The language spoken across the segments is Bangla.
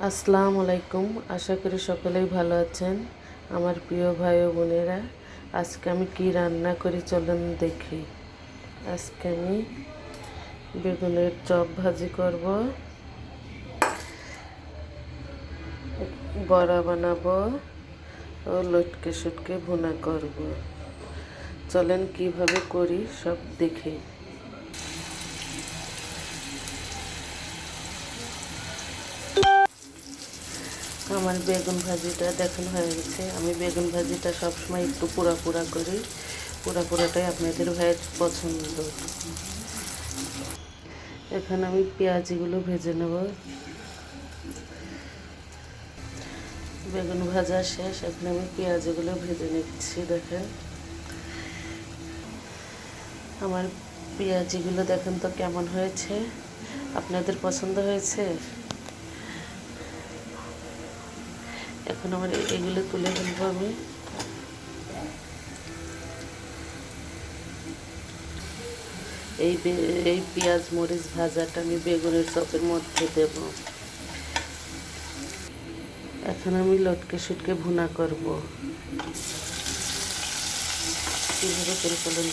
আসসালামু আলাইকুম। আশা করি সকলেই ভালো আছেন। আমার প্রিয় ভাই ও বোনেরা, আজকে আমি কি রান্না করি চলুন দেখি। আজকে আমি বেগুনের চপ ভাজি করব, বড়া বানাবো ও লটকে শুটকে ভুনা করব। চলেন কিভাবে করি সব দেখি। আমার বেগুন ভাজিটা দেখুন হয়ে গেছে। আমি বেগুন ভাজিটা সবসময় একটু পোড়া পোড়া করি, পোড়াটাই আপনাদের ভাইয়ের পছন্দ। এখানে আমি পেঁয়াজিগুলো ভেজে নেব। বেগুন ভাজা শেষ, এখন আমি পেঁয়াজিগুলো ভেজে নিচ্ছি। দেখেন আমার পেঁয়াজিগুলো দেখেন তো কেমন হয়েছে, আপনাদের পছন্দ হয়েছে? এখন আমার এগুলো তুলে ফেলবো। আমি এই পেঁয়াজ মরিচ ভাজাটা আমি বেগুনের চপের মধ্যে দেব। এখন আমি লটকে শুটকে ভুনা করব। কীভাবে করে ফেলেন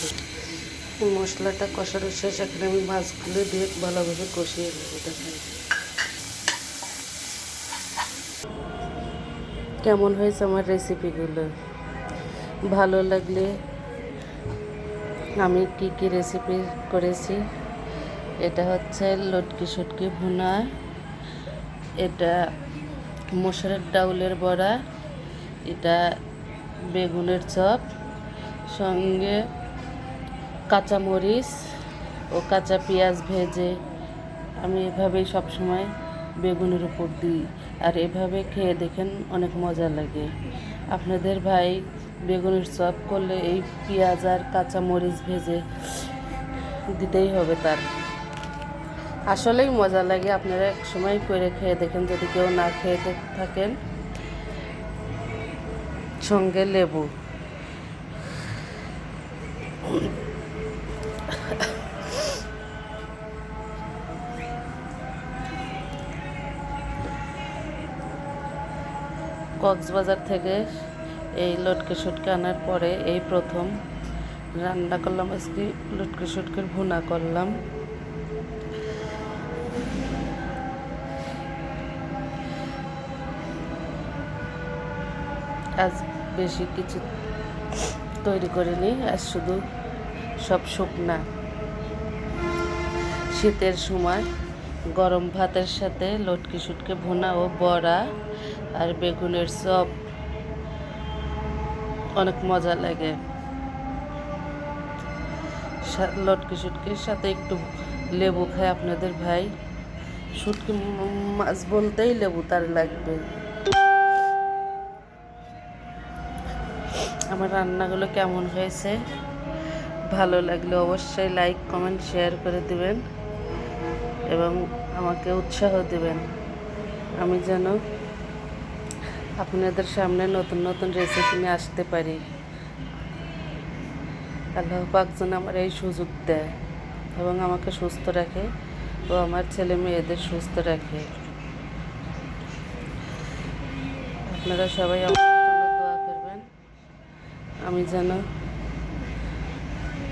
মশলাটা কষানো শেষ, এখন আমি মাছগুলো দিয়ে ভালোভাবে কষিয়ে নেব। দেখেন কেমন হয়েছে আমার রেসিপিগুলো। ভালো লাগলে আমি কি কি রেসিপি করেছি, এটা হচ্ছে লটকি শুটকি ভুনা, এটা মসুরের ডাউলের বড়া, এটা বেগুনের চপ, সঙ্গে কাঁচামরিচ ও কাঁচা পেঁয়াজ ভেজে আমি এভাবেই সবসময় বেগুনের উপর দিই, আর এভাবে খেয়ে দেখেন অনেক মজা লাগে। আপনাদের ভাই বেগুনের চপ করলে এই পেঁয়াজ আর কাঁচামরিচ ভেজে দিতেই হবে তার। আসলেই মজা লাগে। আপনারা এক সময় করে খেয়ে দেখেন, যদি কেউ না খেয়ে থাকেন। সঙ্গে লেবু। কক্সবাজার থেকে এই লটকে শুটকে আনার পরে এই প্রথম রান্না করলাম। আজকে লটকে শুটকির ভুনা করলাম। আজ বেশি কিছু তৈরি করিনি, আজ শুধু সব শুকনা। শীতের সময় গরম ভাতের সাথে লটকি শুটকে ভুনা ও বড়া আর বেগুনের চপ অনেক মজা লাগে। লটকি শুটকির সাথে একটু লেবু খায় আপনাদের ভাই। শুটকি মাছ বলতেই লেবু তার লাগবে। আমার রান্নাগুলো কেমন হয়েছে, ভালো লাগলে অবশ্যই লাইক কমেন্ট শেয়ার করে দিবেন এবং আমাকে উৎসাহ দিবেন, আমি যেন আপনাদের সামনে নতুন নতুন রেসিপি নিয়ে আসতে পারি। আল্লাহ পাক যেন আমার এই সুযোগ দেয় এবং আমাকে সুস্থ রাখে ও আমার ছেলে মেয়েদের সুস্থ রাখে। আপনারা সবাই আমার জন্য দোয়া করবেন, আমি যেন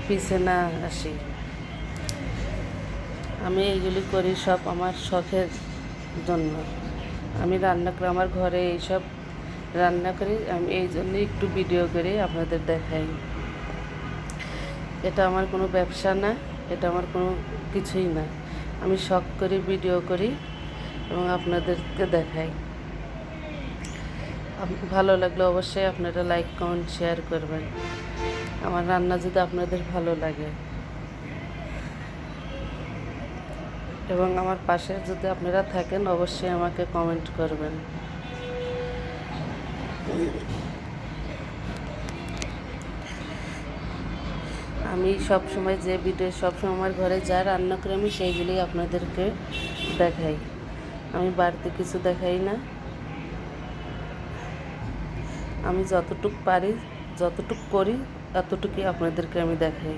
পিছে না আসি। আমি এইগুলি করি সব আমার শখের জন্য। আমি রান্না করি, আমার ঘরে এইসব রান্না করি, আমি এই জন্যই একটু ভিডিও করে আপনাদের দেখাই। এটা আমার কোনো ব্যবসা না, এটা আমার কোনো কিছুই না। আমি শখ করি, ভিডিও করি এবং আপনাদেরকে দেখাই। ভালো লাগলে অবশ্যই আপনারা লাইক কমেন্ট শেয়ার করবেন। আমার রান্না যদি আপনাদের ভালো লাগে এবং আমার পাশে যদি আপনারা থাকেন, অবশ্যই আমাকে কমেন্ট করবেন। আমি সবসময় যে ভিডিও সবসময় আমার ঘরে যা রান্না করি আমি সেইগুলোই আপনাদেরকে দেখাই। আমি বাড়তি কিছু দেখাই না। আমি যতটুকু পারি, যতটুকু করি, ততটুকুই আপনাদেরকে আমি দেখাই।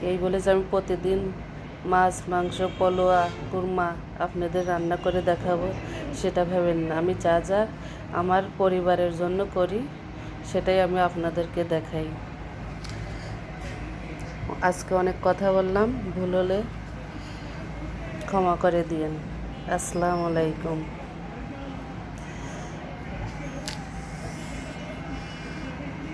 এই বলে যে আমি প্রতিদিন মাছ মাংস পোলোয়া কুরমা আপনাদের রান্না করে দেখাবো, সেটা ভেবেন না। আমি যা যা আমার পরিবারের জন্য করি সেটাই আমি আপনাদেরকে দেখাই। আজকে অনেক কথা বললাম, ভুল হলে ক্ষমা করে দিয়েন। আসসালামু আলাইকুম।